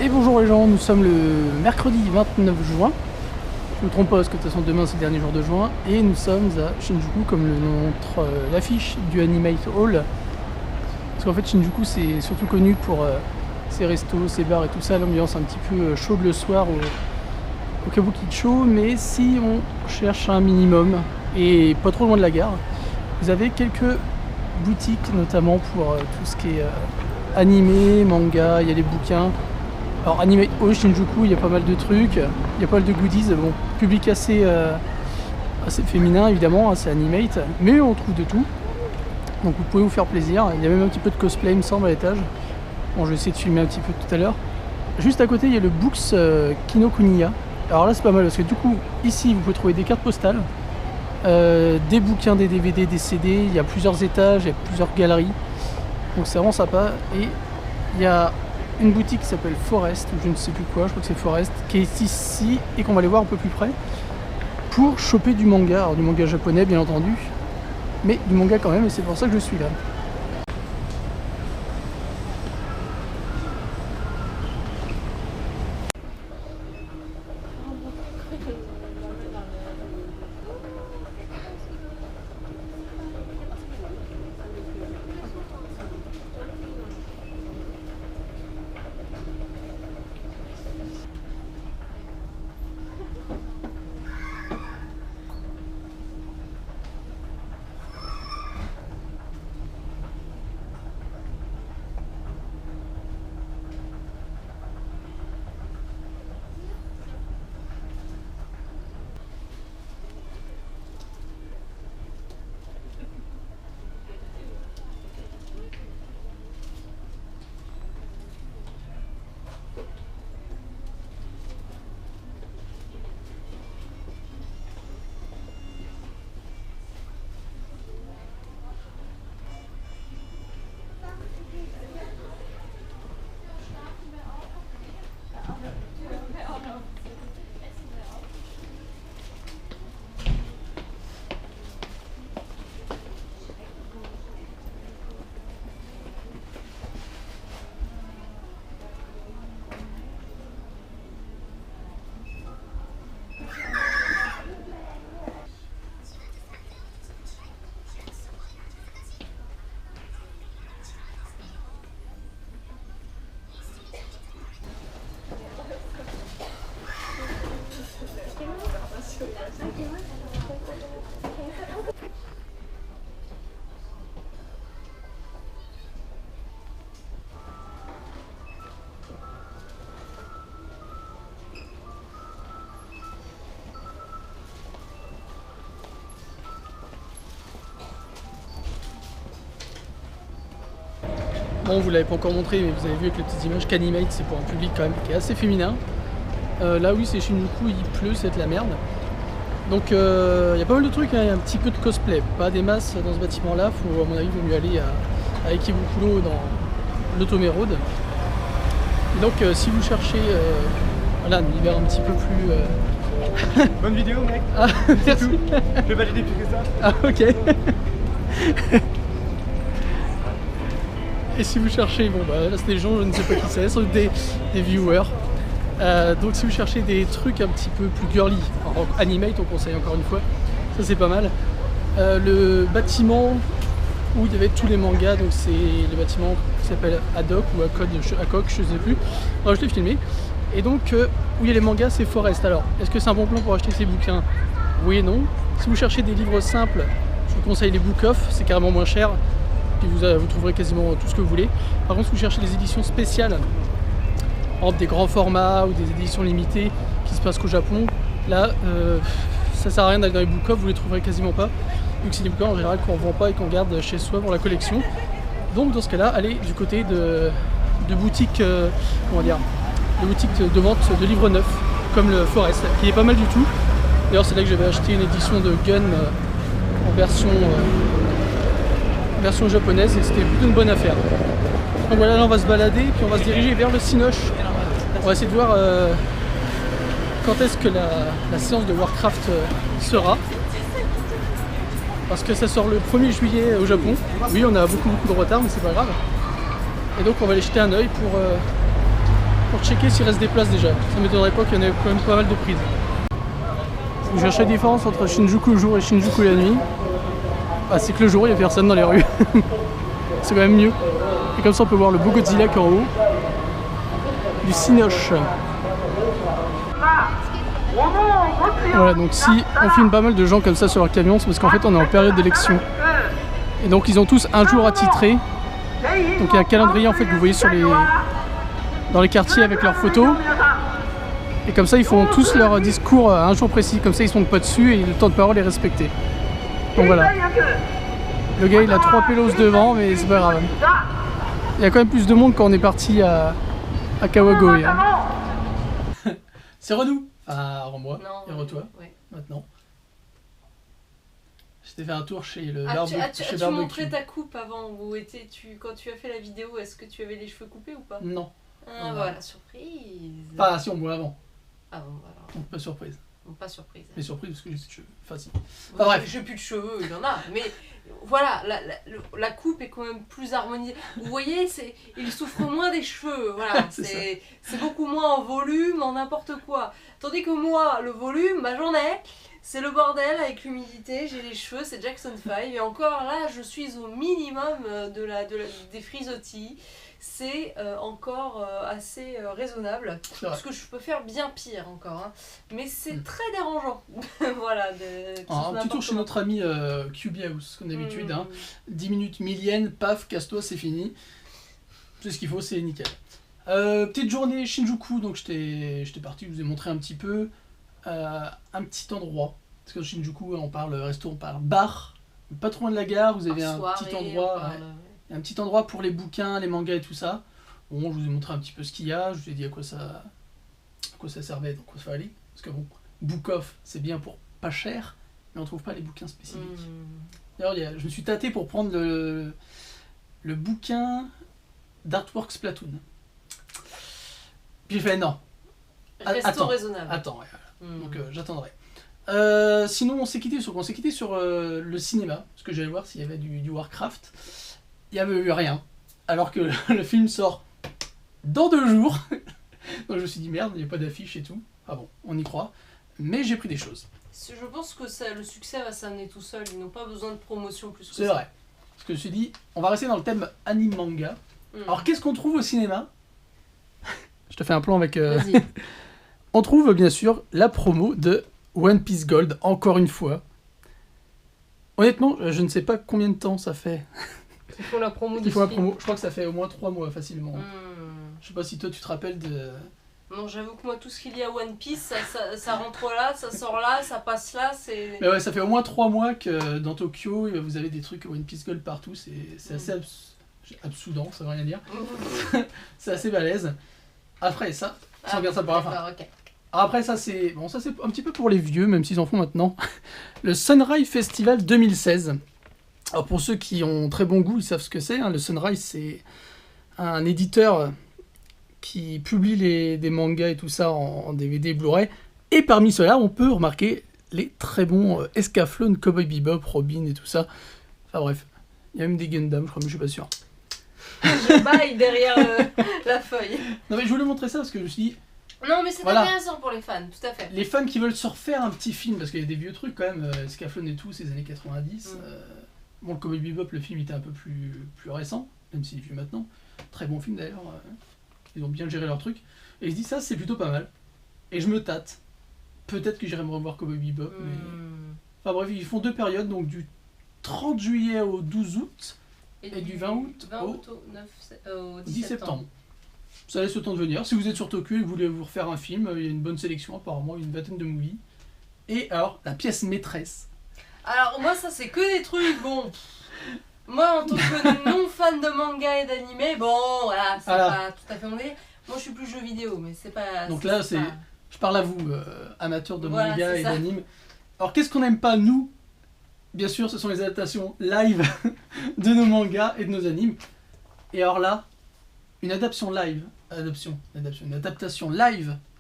Et bonjour les gens, nous sommes le mercredi 29 juin. Je ne me trompe pas parce que de toute façon demain c'est le dernier jour de juin. Et nous sommes à Shinjuku comme le montre l'affiche du Animate Hall. Parce qu'en fait Shinjuku c'est surtout connu pour ses restos, ses bars et tout ça. L'ambiance un petit peu chaude le soir au Kabukicho. Mais si on cherche un minimum et pas trop loin de la gare, vous avez quelques boutiques notamment pour tout ce qui est animé, manga, il y a les bouquins. Alors Animate Hall Shinjuku, il y a pas mal de trucs, il y a pas mal de goodies, bon, public assez féminin évidemment, hein, c'est Animate, mais on trouve de tout. Donc vous pouvez vous faire plaisir, il y a même un petit peu de cosplay il me semble à l'étage. Bon je vais essayer de filmer un petit peu tout à l'heure. Juste à côté il y a le Books Kinokuniya. Alors là c'est pas mal parce que du coup ici vous pouvez trouver des cartes postales, des bouquins, des DVD, des CD, il y a plusieurs étages, il y a plusieurs galeries. Donc c'est vraiment sympa et il y a une boutique qui s'appelle Forest, ou je ne sais plus quoi, je crois que c'est Forest, qui est ici et qu'on va aller voir un peu plus près pour choper du manga, alors du manga japonais bien entendu, mais du manga quand même et c'est pour ça que je suis là. Bon, vous l'avez pas encore montré, mais vous avez vu avec les petites images qu'Animate, c'est pour un public quand même qui est assez féminin. Là, oui, c'est Shinjuku, il pleut, c'est de la merde. Donc, il y a pas mal de trucs, hein, il y a un petit peu de cosplay. Pas des masses dans ce bâtiment-là, à mon avis, il vaut mieux aller à Ikebukuro dans l'Otome Road. Et donc, si vous cherchez voilà, un univers un petit peu plus... Bonne vidéo mec. Ah, merci. Je vais valider plus que ça. Ah, ok. Et si vous cherchez, bon bah là c'est des gens, je ne sais pas qui c'est, sont des viewers. Donc si vous cherchez des trucs un petit peu plus girly, alors Animate on conseille encore une fois, ça c'est pas mal. Le bâtiment où il y avait tous les mangas, donc c'est le bâtiment qui s'appelle Haddock ou Hakok, je sais plus. Alors, je l'ai filmé. Et donc où il y a les mangas c'est Forest. Alors est-ce que c'est un bon plan pour acheter ces bouquins? Oui et non. Si vous cherchez des livres simples, je vous conseille les Book Off, c'est carrément moins cher. Puis vous trouverez quasiment tout ce que vous voulez. Par contre si vous cherchez des éditions spéciales, par exemple des grands formats ou des éditions limitées qui se passent qu'au Japon, là ça sert à rien d'aller dans les Book Off, vous les trouverez quasiment pas. Vu que c'est des bouquins en général qu'on ne vend pas et qu'on garde chez soi pour la collection. Donc dans ce cas là, allez du côté de boutiques, comment dire, de boutiques de vente de livres neufs, comme le Forest, qui est pas mal du tout. D'ailleurs c'est là que j'avais acheté une édition de Gun en version japonaise et c'était plutôt une bonne affaire. Donc voilà, là on va se balader puis on va se diriger vers le Cinoche. On va essayer de voir quand est-ce que la séance de Warcraft sera. Parce que ça sort le 1er juillet au Japon. Oui, on a beaucoup de retard mais c'est pas grave. Et donc on va aller jeter un oeil pour checker s'il reste des places déjà. Ça m'étonnerait pas qu'il y en ait quand même pas mal de prises. Je cherche la différence entre Shinjuku le jour et Shinjuku la nuit. Ah, c'est que le jour il n'y a personne dans les rues. C'est quand même mieux. Et comme ça on peut voir le beau Godzilla qui est en haut. Du Cinoche. Voilà, donc si on filme pas mal de gens comme ça sur leur camion, c'est parce qu'en fait on est en période d'élection. Et donc ils ont tous un jour attitré. Donc il y a un calendrier en fait que vous voyez dans les quartiers avec leurs photos. Et comme ça ils font tous leur discours à un jour précis. Comme ça ils ne sont pas dessus et le temps de parole est respecté. Donc voilà. Le gars il a 3 pélos devant mais c'est pas grave. Il y a quand même plus de monde quand on est parti à Kawagoe. Hein. C'est Renou. Ah, rends-moi. Et re-toi. Ouais. Maintenant. J'étais fait un tour chez le barbecue. As-tu montré ta coupe avant où quand tu as fait la vidéo, est-ce que tu avais les cheveux coupés ou pas? Non. Ah non. Voilà, surprise. Pas si on voit avant. Ah bon, voilà. Donc pas surprise. Bon, pas surprise. Mais surprise parce que j'ai plus de cheveux. Enfin si. Enfin, bref. J'ai plus de cheveux, il y en a. Mais voilà, la coupe est quand même plus harmonisée. Vous voyez, il souffre moins des cheveux. Voilà, c'est beaucoup moins en volume, en n'importe quoi. Tandis que moi, le volume, bah j'en ai. C'est le bordel avec l'humidité, j'ai les cheveux, c'est Jackson 5. Et encore là, je suis au minimum des frisottis. C'est encore assez raisonnable. Parce que je peux faire bien pire encore. Hein. Mais c'est très dérangeant. Voilà. Un petit tour chez notre ami QB House, comme d'habitude. Hein. 10 minutes, 1000 yens, paf, casse-toi, c'est fini. C'est ce qu'il faut, c'est nickel. Petite journée Shinjuku, donc j'étais parti, je vous ai montré un petit peu. Un petit endroit. Parce que Shinjuku, on parle resto, on parle bar. Pas trop loin de la gare, vous avez petit endroit. Un petit endroit pour les bouquins, les mangas et tout ça. Bon, je vous ai montré un petit peu ce qu'il y a, je vous ai dit à quoi ça servait, donc quoi ça fallait. Parce que bon, Book Off, c'est bien pour pas cher, mais on trouve pas les bouquins spécifiques. D'ailleurs, je me suis tâté pour prendre le bouquin d'Artworks Platoon. Puis j'ai fait non. Resto raisonnable. Attends, ouais. Donc j'attendrai. Sinon, on s'est quitté sur le cinéma, parce que j'allais voir s'il y avait du Warcraft. Il n'y avait eu rien, alors que le film sort dans 2 jours. Donc je me suis dit merde, il n'y a pas d'affiche et tout. Ah bon, on y croit. Mais j'ai pris des choses. Je pense que le succès va s'amener tout seul, ils n'ont pas besoin de promotion plus que ça. C'est vrai. Parce que je me suis dit, on va rester dans le thème anime manga. Alors qu'est-ce qu'on trouve au cinéma? Je te fais un plan avec... On trouve bien sûr la promo de One Piece Gold, encore une fois. Honnêtement, je ne sais pas combien de temps ça fait. Ils font la promo de Je crois que ça fait au moins 3 mois facilement. Je sais pas si toi tu te rappelles de... Non, j'avoue que moi tout ce qu'il y a One Piece, ça rentre là, ça sort là, ça passe là, c'est... Mais ouais, ça fait au moins 3 mois que dans Tokyo, vous avez des trucs One Piece Gold partout, c'est assez absoudant, ça veut rien dire. C'est assez balèze. Après ça, on regarde ça pour la fin. Okay. Après ça c'est un petit peu pour les vieux, même s'ils en font maintenant. Le Sunrise Festival 2016. Alors pour ceux qui ont très bon goût, ils savent ce que c'est. Hein. Le Sunrise, c'est un éditeur qui publie des mangas et tout ça en DVD Blu-ray. Et parmi ceux-là, on peut remarquer les très bons Escaflowne, Cowboy Bebop, Robin et tout ça. Enfin bref, il y a même des Gundam, je crois, mais je suis pas sûr. Je baille derrière la feuille. Non mais je voulais montrer ça parce que je me suis dit... Non mais c'est intéressant pour les fans, tout à fait. Les fans qui veulent se refaire un petit film, parce qu'il y a des vieux trucs quand même, Escaflowne et tout, c'est les années 90. Bon, le Cowboy Bebop, le film était un peu plus récent, même s'il est vieux maintenant. Très bon film d'ailleurs. Ils ont bien géré leur truc. Et je dis ça, c'est plutôt pas mal. Et je me tâte. Peut-être que j'irai me revoir Cowboy Bebop, mais... Enfin bref, ils font 2 périodes, donc du 30 juillet au 12 août, et du 20 août au 10 septembre. Ça laisse le temps de venir. Si vous êtes sur Tokyo et que vous voulez vous refaire un film, il y a une bonne sélection apparemment, une vingtaine de movies. Et alors, la pièce maîtresse. Alors moi ça c'est que des trucs, bon... Moi en tant que non fan de manga et d'anime, bon voilà, c'est pas tout à fait mon délire. Moi je suis plus jeu vidéo, mais c'est pas... Donc là c'est... Je parle à vous, amateurs de manga et d'anime. Alors qu'est-ce qu'on n'aime pas nous? Bien sûr ce sont les adaptations live de nos mangas et de nos animes. Et alors là, une adaptation live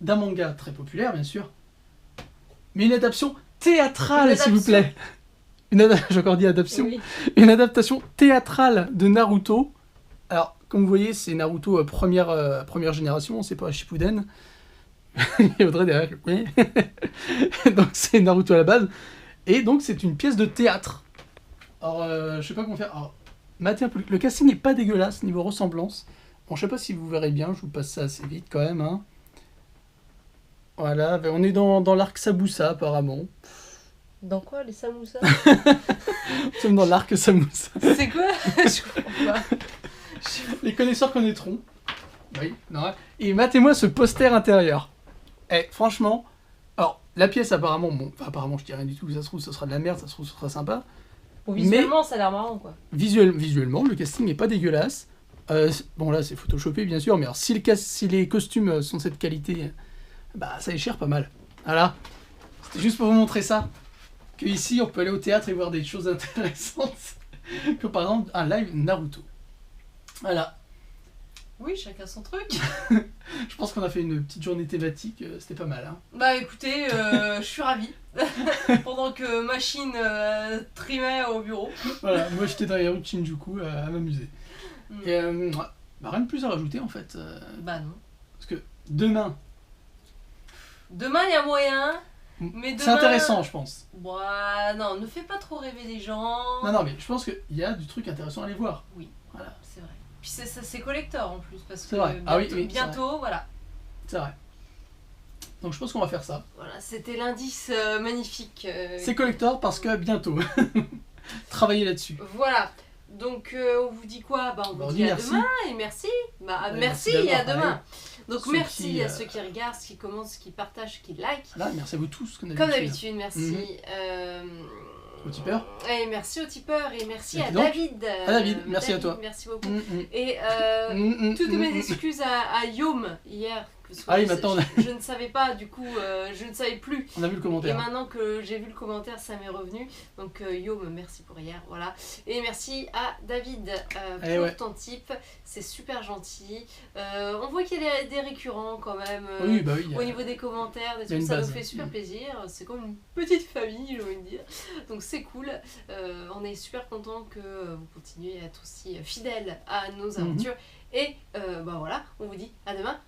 d'un manga très populaire bien sûr, mais une adaptation théâtrale s'il vous plaît. J'ai encore dit adaptation. Oui. Une adaptation théâtrale de Naruto. Alors comme vous voyez, c'est Naruto première génération, c'est pas Shippuden. Et Audrey derrière, oui. Donc c'est Naruto à la base. Et donc c'est une pièce de théâtre. Alors, je sais pas comment faire. Alors, matez un peu. Le casting n'est pas dégueulasse niveau ressemblance. Bon, je sais pas si vous verrez bien, je vous passe ça assez vite quand même. Hein. Voilà, ben, on est dans l'arc Sabusa apparemment. Dans quoi, les samoussas? Nous sommes dans l'arc Sabusa. C'est quoi? Je comprends pas. Les connaisseurs connaîtront. Oui, non. Et matez-moi ce poster intérieur. Eh, franchement, alors, la pièce apparemment, bon, enfin, apparemment je dis rien du tout, ça se trouve ce sera de la merde, ça se trouve ce sera sympa. Bon, visuellement, ça a l'air marrant, quoi. Visuellement, le casting n'est pas dégueulasse. Bon là c'est photoshopé bien sûr, mais alors si les costumes sont de cette qualité, bah ça déchire pas mal. Voilà, c'était juste pour vous montrer ça. Que ici on peut aller au théâtre et voir des choses intéressantes. Comme par exemple un live Naruto. Voilà. Oui, chacun son truc. Je pense qu'on a fait une petite journée thématique, c'était pas mal. Hein. Bah écoutez, je suis ravie. Pendant que machine trimait au bureau. Voilà, moi j'étais dans les rues de Shinjuku à m'amuser. Et bah, rien de plus à rajouter en fait. Bah non. Parce que demain. Demain il y a moyen. Mais demain... C'est intéressant je pense. Bah non, ne fais pas trop rêver les gens. Non mais je pense qu'il y a du truc intéressant à aller voir. Oui, voilà. C'est vrai. Puis c'est collector en plus. Parce que vrai. bientôt, Ah oui, bientôt voilà. C'est vrai. Donc je pense qu'on va faire ça. Voilà, c'était l'indice magnifique. C'est collector parce que bientôt. Travaillez là-dessus. Voilà. Donc on vous dit quoi? Bah, on vous dit à demain et merci. Bah, merci et à demain. Donc merci à ceux qui regardent, qui commentent, qui partagent, qui like. Voilà, merci à vous tous. Comme d'habitude, merci. Au tipeur. Et merci au tipeur et merci à David. Merci à toi. Merci beaucoup. Et toutes mes excuses à Yom hier. Ah oui, maintenant je ne savais pas, du coup, je ne savais plus. On a vu le commentaire. Et maintenant que j'ai vu le commentaire, ça m'est revenu. Donc, Yom, merci pour hier, voilà. Et merci à David pour ton tip, c'est super gentil. On voit qu'il y a des récurrents quand même. Oui, bah oui. Au niveau des commentaires, des trucs, ça nous fait super plaisir. C'est comme une petite famille, j'ai envie de dire. Donc, c'est cool. On est super content que vous continuez à être aussi fidèles à nos aventures. Et bah voilà, on vous dit à demain